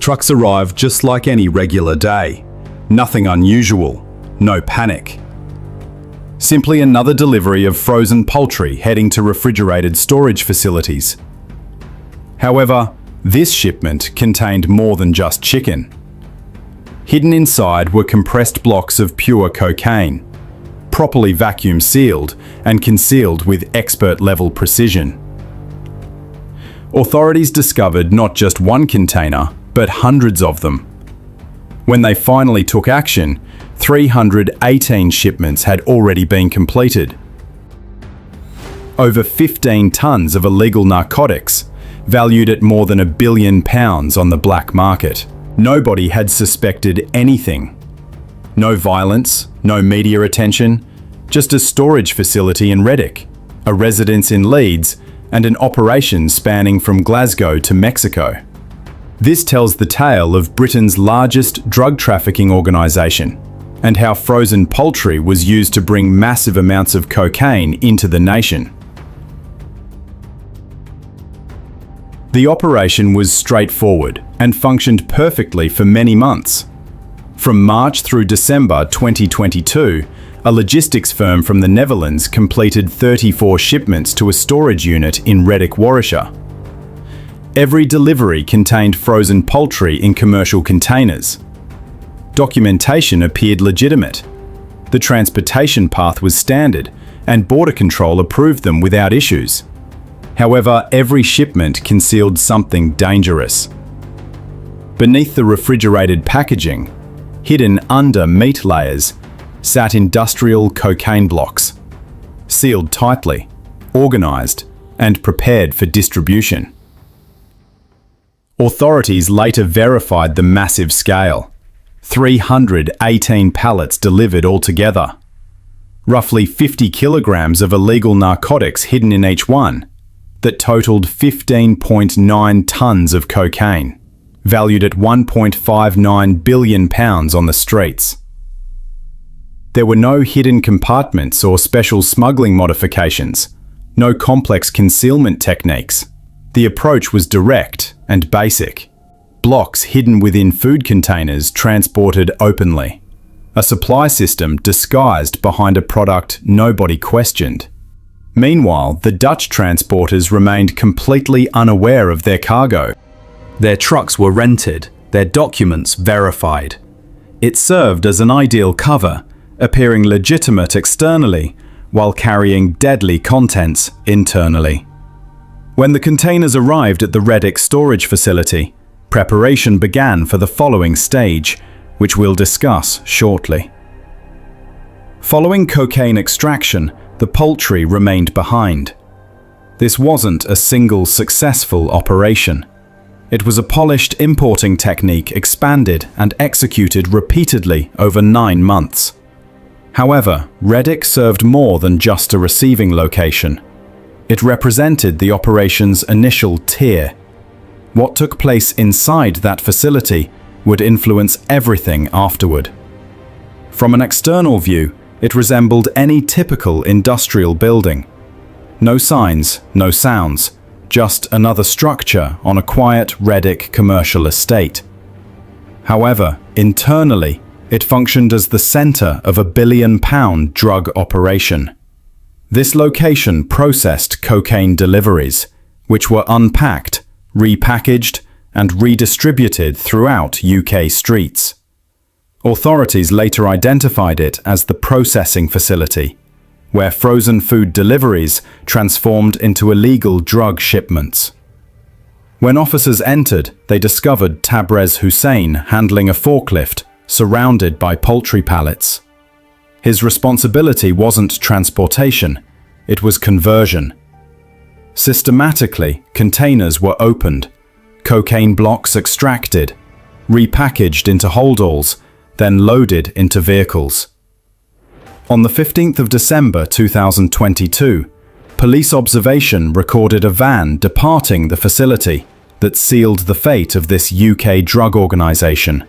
trucks arrived just like any regular day. Nothing unusual, no panic. Simply another delivery of frozen poultry heading to refrigerated storage facilities. However, this shipment contained more than just chicken. Hidden inside were compressed blocks of pure cocaine, properly vacuum sealed and concealed with expert-level precision. Authorities discovered not just one container, but hundreds of them. When they finally took action, 318 shipments had already been completed. Over 15 tons of illegal narcotics, valued at more than £1 billion on the black market. Nobody had suspected anything. No violence, no media attention, just a storage facility in Reddic, a residence in Leeds, and an operation spanning from Glasgow to Mexico. This tells the tale of Britain's largest drug trafficking organisation, and how frozen poultry was used to bring massive amounts of cocaine into the nation. The operation was straightforward and functioned perfectly for many months. From March through December 2022, a logistics firm from the Netherlands completed 34 shipments to a storage unit in Reddic, Warwickshire. Every delivery contained frozen poultry in commercial containers. Documentation appeared legitimate. The transportation path was standard, and border control approved them without issues. However, every shipment concealed something dangerous. Beneath the refrigerated packaging, hidden under meat layers, sat industrial cocaine blocks, sealed tightly, organised, and prepared for distribution. Authorities later verified the massive scale. 318 pallets delivered altogether. Roughly 50 kilograms of illegal narcotics hidden in each one, that totaled 15.9 tons of cocaine, valued at £1.59 billion on the streets. There were no hidden compartments or special smuggling modifications, no complex concealment techniques. The approach was direct and basic. Blocks hidden within food containers transported openly. A supply system disguised behind a product nobody questioned. Meanwhile, the Dutch transporters remained completely unaware of their cargo. Their trucks were rented, their documents verified. It served as an ideal cover, appearing legitimate externally, while carrying deadly contents internally. When the containers arrived at the Reddic storage facility, preparation began for the following stage, which we'll discuss shortly. Following cocaine extraction, the poultry remained behind. This wasn't a single successful operation. It was a polished importing technique expanded and executed repeatedly over 9 months. However, Reddic served more than just a receiving location. It represented the operation's initial tier. What took place inside that facility would influence everything afterward. From an external view, it resembled any typical industrial building. No signs, no sounds, just another structure on a quiet Reddic commercial estate. However, internally, it functioned as the center of a £1 billion drug operation. This location processed cocaine deliveries, which were unpacked, repackaged, and redistributed throughout UK streets. Authorities later identified it as the processing facility, where frozen food deliveries transformed into illegal drug shipments. When officers entered, they discovered Tabrez Hussein handling a forklift, surrounded by poultry pallets. His responsibility wasn't transportation, it was conversion. Systematically, containers were opened, cocaine blocks extracted, repackaged into holdalls, then loaded into vehicles. On the 15th of December 2022, police observation recorded a van departing the facility that sealed the fate of this UK drug organisation,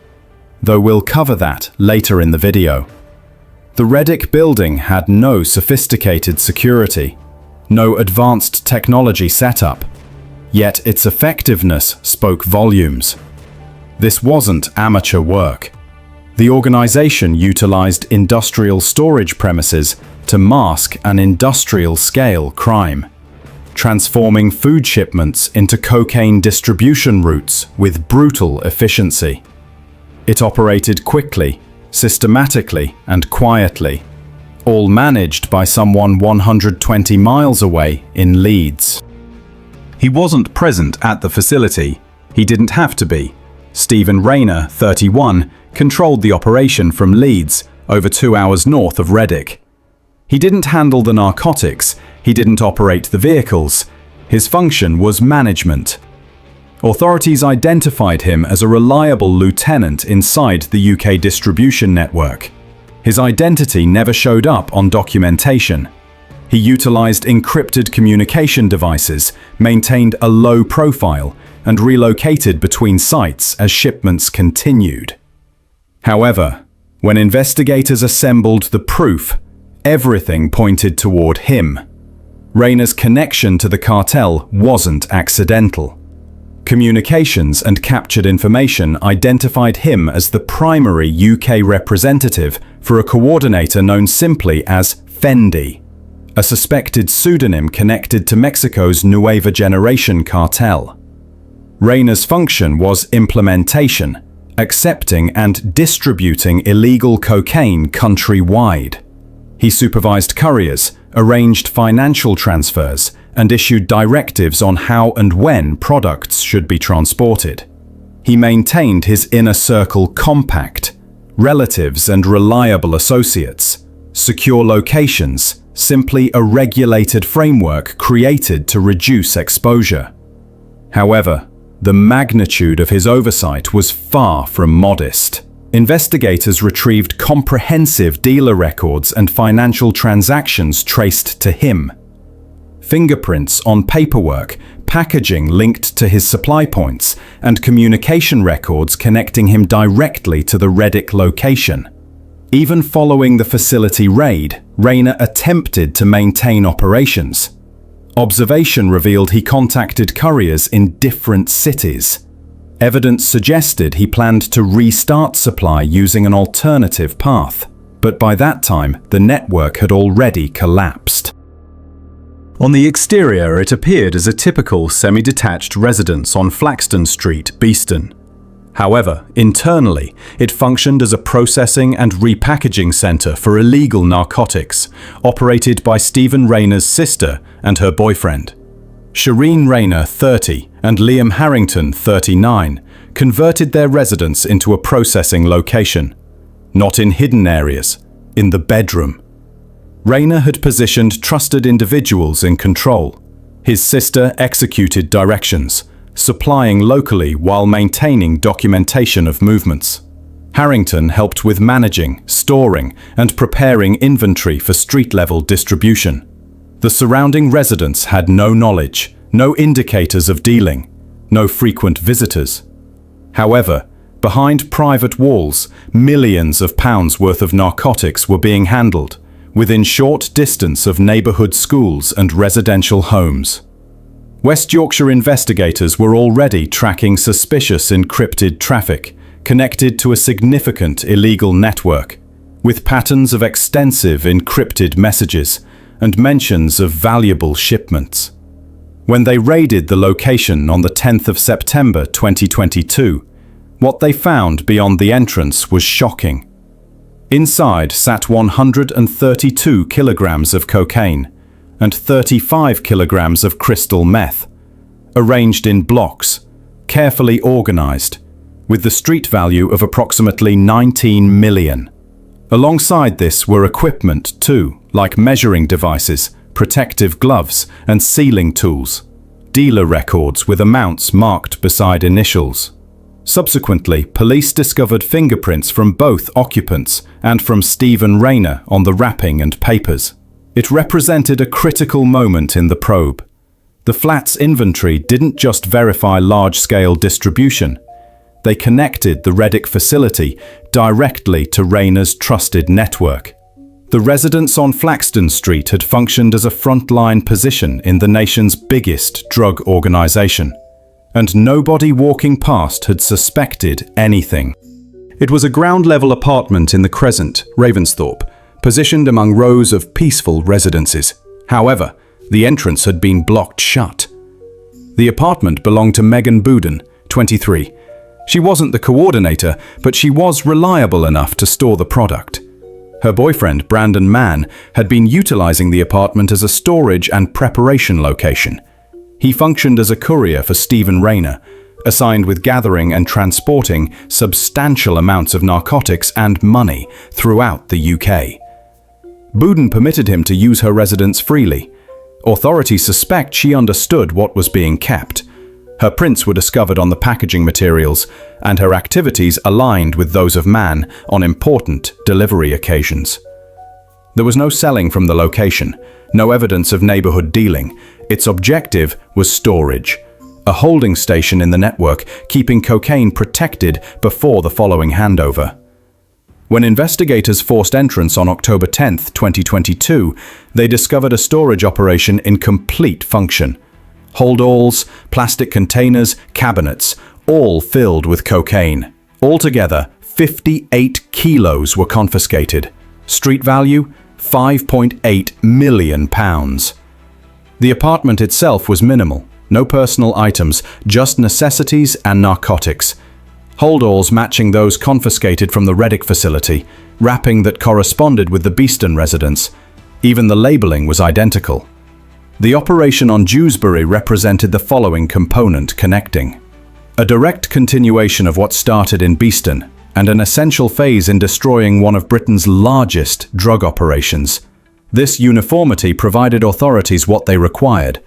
though we'll cover that later in the video. The Reddic building had no sophisticated security, no advanced technology setup, yet its effectiveness spoke volumes. This wasn't amateur work. The organization utilized industrial storage premises to mask an industrial-scale crime, transforming food shipments into cocaine distribution routes with brutal efficiency. It operated quickly, systematically, and quietly, all managed by someone 120 miles away in Leeds. He wasn't present at the facility. He didn't have to be. Stephen Rayner, 31, controlled the operation from Leeds, over 2 hours north of Reddic. He didn't handle the narcotics, he didn't operate the vehicles. His function was management. Authorities identified him as a reliable lieutenant inside the UK distribution network. His identity never showed up on documentation. He utilized encrypted communication devices, maintained a low profile, and relocated between sites as shipments continued. However, when investigators assembled the proof, everything pointed toward him. Rayner's connection to the cartel wasn't accidental. Communications and captured information identified him as the primary UK representative for a coordinator known simply as Fendi, a suspected pseudonym connected to Mexico's Nueva Generation cartel. Rayner's function was implementation, accepting and distributing illegal cocaine countrywide. He supervised couriers, arranged financial transfers, and issued directives on how and when products should be transported. He maintained his inner circle compact, relatives and reliable associates, secure locations, simply a regulated framework created to reduce exposure. However, the magnitude of his oversight was far from modest. Investigators retrieved comprehensive dealer records and financial transactions traced to him. Fingerprints on paperwork, packaging linked to his supply points, and communication records connecting him directly to the Reddic location. Even following the facility raid, Rayner attempted to maintain operations. Observation revealed he contacted couriers in different cities. Evidence suggested he planned to restart supply using an alternative path, but by that time the network had already collapsed. On the exterior, it appeared as a typical semi-detached residence on Flaxton Street, Beeston. However, internally, it functioned as a processing and repackaging centre for illegal narcotics, operated by Stephen Rayner's sister and her boyfriend. Shireen Rayner, 30, and Liam Harrington, 39, converted their residence into a processing location. Not in hidden areas, in the bedroom. Rayner had positioned trusted individuals in control. His sister executed directions, supplying locally while maintaining documentation of movements. Harrington helped with managing, storing, and preparing inventory for street-level distribution. The surrounding residents had no knowledge, no indicators of dealing, no frequent visitors. However, behind private walls, millions of pounds worth of narcotics were being handled, within short distance of neighbourhood schools and residential homes. West Yorkshire investigators were already tracking suspicious encrypted traffic connected to a significant illegal network, with patterns of extensive encrypted messages and mentions of valuable shipments. When they raided the location on the 10th of September 2022, what they found beyond the entrance was shocking. Inside sat 132 kilograms of cocaine and 35 kilograms of crystal meth, arranged in blocks, carefully organized, with the street value of approximately 19 million. Alongside this were equipment too, like measuring devices, protective gloves, and sealing tools, dealer records with amounts marked beside initials. Subsequently, police discovered fingerprints from both occupants and from Stephen Rayner on the wrapping and papers. It represented a critical moment in the probe. The flats inventory didn't just verify large-scale distribution. They connected the Reddic facility directly to Rayner's trusted network. The residence on Flaxton Street had functioned as a frontline position in the nation's biggest drug organisation. and nobody walking past had suspected anything. It was a ground-level apartment in the Crescent, Ravensthorpe, positioned among rows of peaceful residences. However, the entrance had been blocked shut. The apartment belonged to Megan Bouden, 23. She wasn't the coordinator, but she was reliable enough to store the product. Her boyfriend, Brandon Mann, had been utilizing the apartment as a storage and preparation location. He functioned as a courier for Stephen Rayner, assigned with gathering and transporting substantial amounts of narcotics and money throughout the UK. Bouden permitted him to use her residence freely. Authorities suspect she understood what was being kept. Her prints were discovered on the packaging materials, and her activities aligned with those of Mann on important delivery occasions. There was no selling from the location, no evidence of neighborhood dealing. Its objective was storage, a holding station in the network, keeping cocaine protected before the following handover. When investigators forced entrance on October 10, 2022, they discovered a storage operation in complete function. Holdalls, plastic containers, cabinets, all filled with cocaine. Altogether, 58 kilos were confiscated. Street value, £5.8 million. The apartment itself was minimal. No personal items, just necessities and narcotics. Holdalls matching those confiscated from the Reddic facility, wrapping that corresponded with the Beeston residence. Even the labeling was identical. The operation on Dewsbury represented the following component connecting: a direct continuation of what started in Beeston, and an essential phase in destroying one of Britain's largest drug operations. This uniformity provided authorities what they required.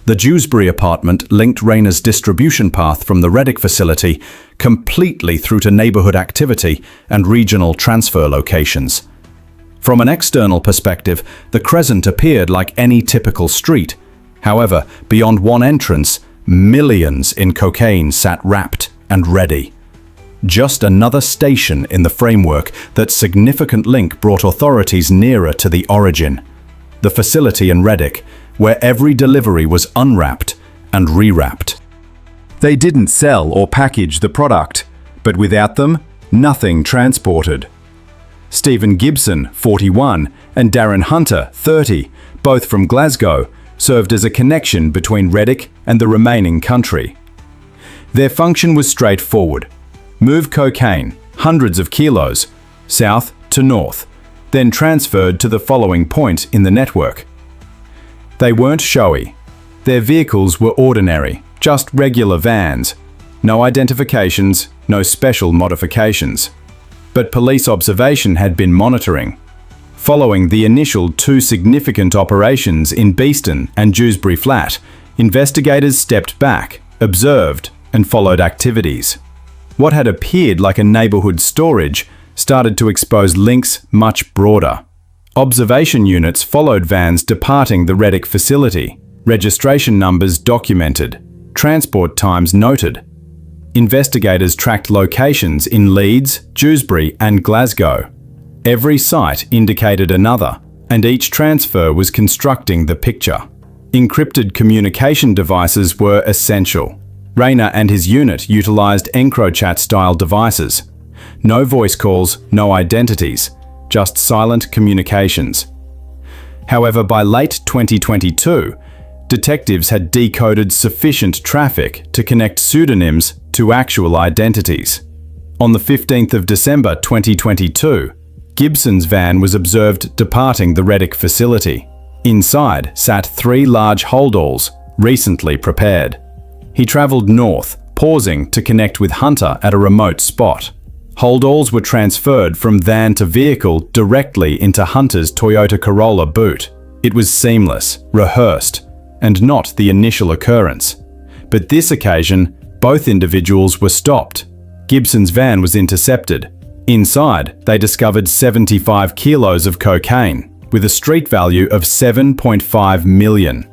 The Dewsbury apartment linked Rayner's distribution path from the Reddic facility completely through to neighborhood activity and regional transfer locations. From an external perspective, the Crescent appeared like any typical street. However, beyond one entrance, millions in cocaine sat wrapped and ready. Just another station in the framework. That significant link brought authorities nearer to the origin, the facility in Reddic, where every delivery was unwrapped and rewrapped. They didn't sell or package the product, but without them, nothing transported. Stephen Gibson, 41, and Darren Hunter, 30, both from Glasgow, served as a connection between Reddic and the remaining country. Their function was straightforward: move cocaine, hundreds of kilos, south to north, then transferred to the following point in the network. They weren't showy. Their vehicles were ordinary, just regular vans. No identifications, no special modifications. But police observation had been monitoring. Following the initial two significant operations in Beeston and Dewsbury Flat, investigators stepped back, observed, and followed activities. What had appeared like a neighborhood storage started to expose links much broader. Observation units followed vans departing the Reddic facility, registration numbers documented, transport times noted. Investigators tracked locations in Leeds, Dewsbury, and Glasgow. Every site indicated another, and each transfer was constructing the picture. Encrypted communication devices were essential. Rayner and his unit utilized EncroChat-style devices. No voice calls, no identities, just silent communications. However, by late 2022, detectives had decoded sufficient traffic to connect pseudonyms to actual identities. On the 15th of December 2022, Gibson's van was observed departing the Reddic facility. Inside sat 3 large holdalls, recently prepared. He traveled north, pausing to connect with Hunter at a remote spot. Holdalls were transferred from van to vehicle directly into Hunter's Toyota Corolla boot. It was seamless, rehearsed, and not the initial occurrence. But this occasion, both individuals were stopped. Gibson's van was intercepted. Inside, they discovered 75 kilos of cocaine, with a street value of $7.5 million.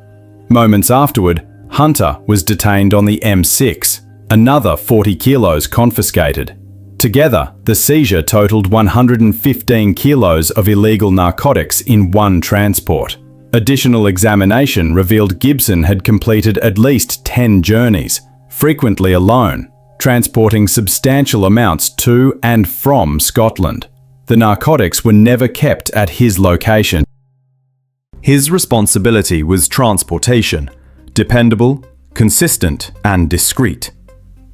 Moments afterward, Hunter was detained on the M6, another 40 kilos confiscated. Together, the seizure totaled 115 kilos of illegal narcotics in one transport. Additional examination revealed Gibson had completed at least 10 journeys, frequently alone, transporting substantial amounts to and from Scotland. The narcotics were never kept at his location. His responsibility was transportation, dependable, consistent, and discreet.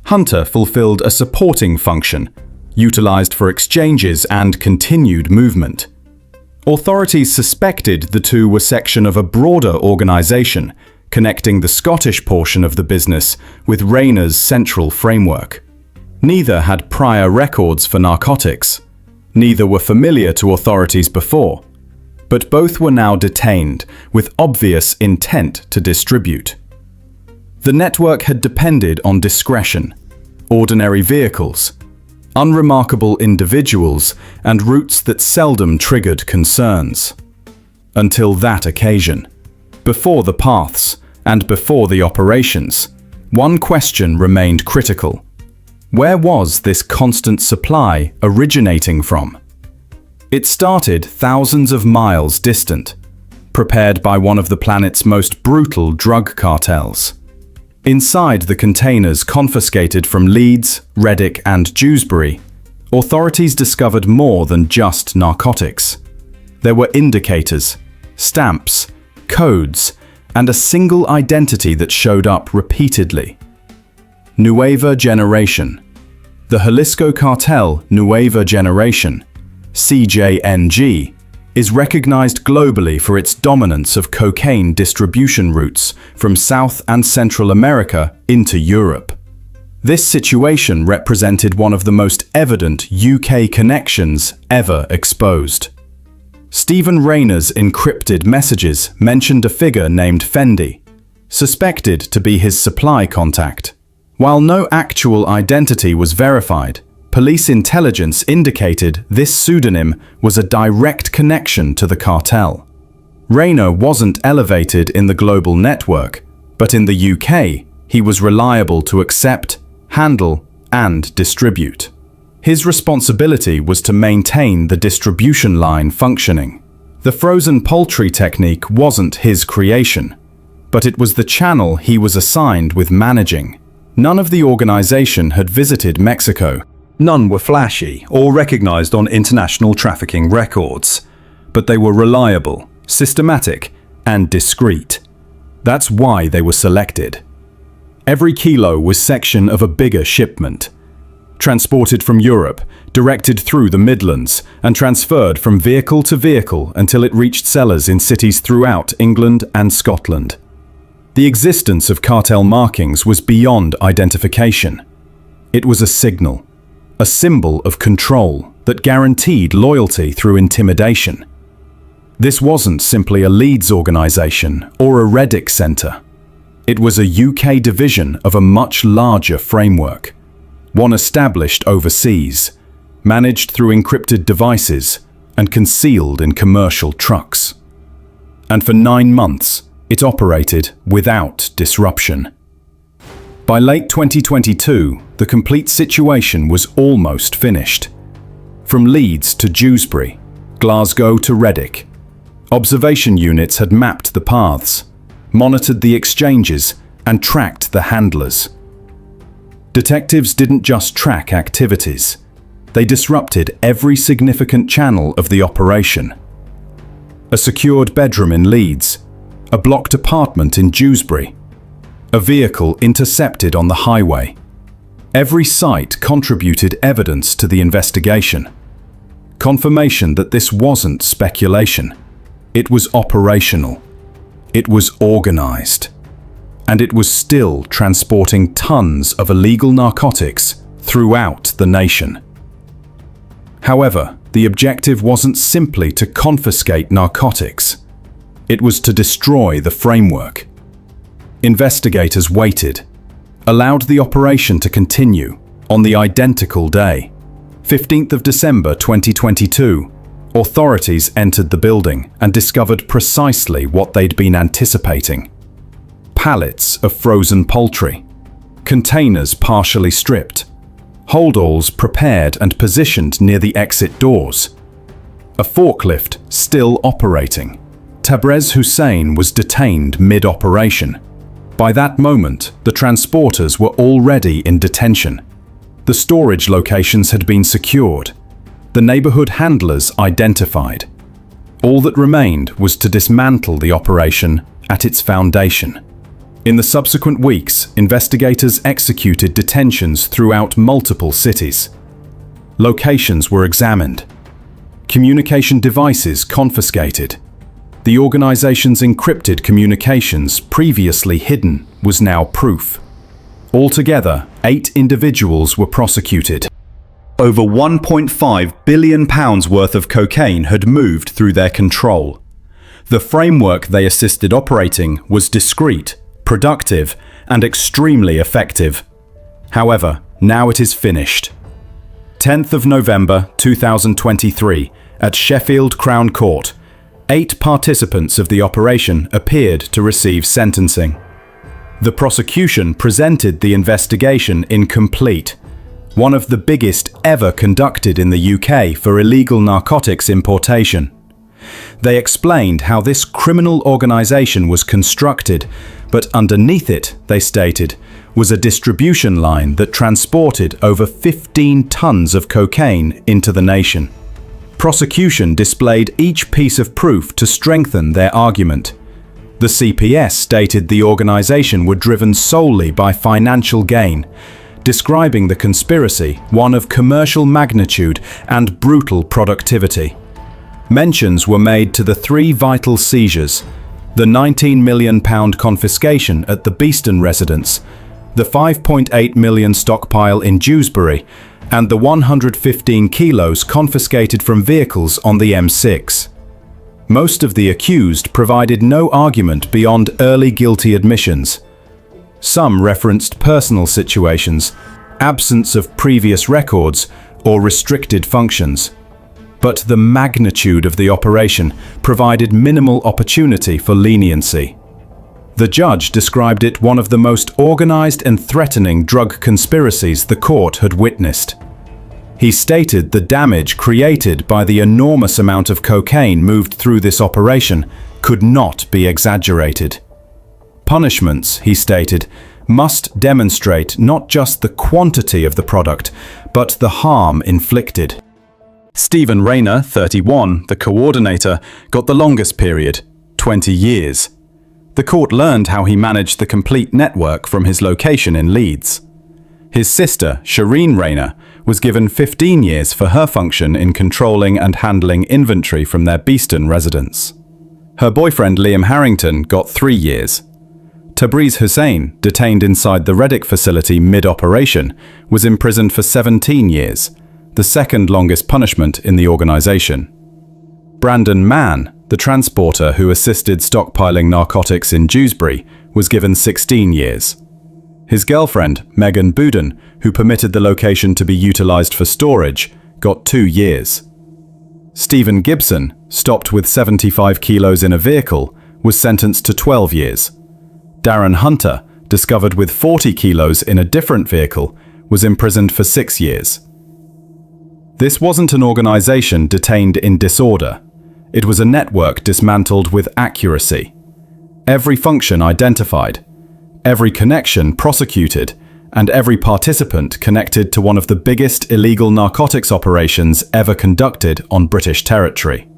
Hunter fulfilled a supporting function, utilized for exchanges and continued movement. Authorities suspected the two were section of a broader organization, connecting the Scottish portion of the business with Rayner's central framework. Neither had prior records for narcotics. Neither were familiar to authorities before. But both were now detained, with obvious intent to distribute. The network had depended on discretion, ordinary vehicles, unremarkable individuals, and routes that seldom triggered concerns. Until that occasion. Before the paths, and before the operations, one question remained critical. Where was this constant supply originating from? It started thousands of miles distant, prepared by one of the planet's most brutal drug cartels. Inside the containers confiscated from Leeds, Reddic, and Dewsbury, authorities discovered more than just narcotics. There were indicators, stamps, codes, and a single identity that showed up repeatedly. Nueva Generation. The Jalisco Cartel Nueva Generation, CJNG, is recognized globally for its dominance of cocaine distribution routes from South and Central America into Europe. This situation represented one of the most evident UK connections ever exposed. Stephen Rayner's encrypted messages mentioned a figure named Fendi, suspected to be his supply contact. While no actual identity was verified, police intelligence indicated this pseudonym was a direct connection to the cartel. Rayner wasn't elevated in the global network, but in the UK, he was reliable to accept, handle, and distribute. His responsibility was to maintain the distribution line functioning. The frozen poultry technique wasn't his creation, but it was the channel he was assigned with managing. None of the organization had visited Mexico. None were flashy or recognized on international trafficking records, but they were reliable, systematic, and discreet. That's why they were selected. Every kilo was section of a bigger shipment, transported from Europe, directed through the Midlands, and transferred from vehicle to vehicle until it reached sellers in cities throughout England and Scotland. The existence of cartel markings was beyond identification. It was a signal, a symbol of control that guaranteed loyalty through intimidation. This wasn't simply a Leeds organization or a Reddic center. It was a UK division of a much larger framework, one established overseas, managed through encrypted devices, and concealed in commercial trucks. And for 9 months, it operated without disruption. By late 2022, the complete situation was almost finished. From Leeds to Dewsbury, Glasgow to Reddic, observation units had mapped the paths, monitored the exchanges, and tracked the handlers. Detectives didn't just track activities. They disrupted every significant channel of the operation. A secured bedroom in Leeds, a blocked apartment in Dewsbury, a vehicle intercepted on the highway. Every site contributed evidence to the investigation. Confirmation that this wasn't speculation. It was operational. It was organized. And it was still transporting tons of illegal narcotics throughout the nation. However, the objective wasn't simply to confiscate narcotics. It was to destroy the framework. Investigators waited, allowed the operation to continue on the identical day. 15th of December 2022, authorities entered the building and discovered precisely what they'd been anticipating. Pallets of frozen poultry, containers partially stripped, holdalls prepared and positioned near the exit doors, a forklift still operating. Tabrez Hussein was detained mid-operation. By that moment, the transporters were already in detention. The storage locations had been secured. The neighborhood handlers identified. All that remained was to dismantle the operation at its foundation. In the subsequent weeks, investigators executed detentions throughout multiple cities. Locations were examined. Communication devices confiscated. The organization's encrypted communications, previously hidden, was now proof. Altogether, 8 individuals were prosecuted. Over £1.5 billion worth of cocaine had moved through their control. The framework they assisted operating was discreet, productive, and extremely effective. However, now it is finished. 10th of November 2023, at Sheffield Crown Court, 8 participants of the operation appeared to receive sentencing. The prosecution presented the investigation incomplete, one of the biggest ever conducted in the UK for illegal narcotics importation. They explained how this criminal organization was constructed, but underneath it, they stated, was a distribution line that transported over 15 tons of cocaine into the nation. Prosecution displayed each piece of proof to strengthen their argument. The CPS stated the organization were driven solely by financial gain, describing the conspiracy one of commercial magnitude and brutal productivity. Mentions were made to the 3 vital seizures: the £19 million confiscation at the Beeston residence, the 5.8 million stockpile in Dewsbury, and the 115 kilos confiscated from vehicles on the M6. Most of the accused provided no argument beyond early guilty admissions. Some referenced personal situations, absence of previous records, or restricted functions. But the magnitude of the operation provided minimal opportunity for leniency. The judge described it one of the most organized and threatening drug conspiracies the court had witnessed. He stated the damage created by the enormous amount of cocaine moved through this operation could not be exaggerated. Punishments, he stated, must demonstrate not just the quantity of the product, but the harm inflicted. Stephen Rayner, 31, the coordinator, got the longest period, 20 years. The court learned how he managed the complete network from his location in Leeds. His sister, Shireen Rayner, was given 15 years for her function in controlling and handling inventory from their Beeston residence. Her boyfriend Liam Harrington got 3 years. Tabriz Hussain, detained inside the Reddic facility mid-operation, was imprisoned for 17 years, the second longest punishment in the organization. Brandon Mann, the transporter who assisted stockpiling narcotics in Dewsbury, was given 16 years. His girlfriend, Megan Boudin, who permitted the location to be utilized for storage, got 2 years. Stephen Gibson, stopped with 75 kilos in a vehicle, was sentenced to 12 years. Darren Hunter, discovered with 40 kilos in a different vehicle, was imprisoned for 6 years. This wasn't an organization detained in disorder. It was a network dismantled with accuracy. Every function identified, every connection prosecuted, and every participant connected to one of the biggest illegal narcotics operations ever conducted on British territory.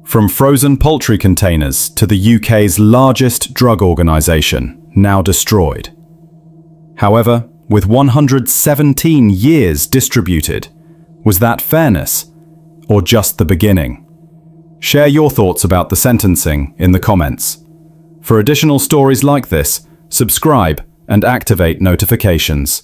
From frozen poultry containers to the UK's largest drug organisation, now destroyed. However, with 117 years distributed, was that fairness, or just the beginning? Share your thoughts about the sentencing in the comments. For additional stories like this, subscribe and activate notifications.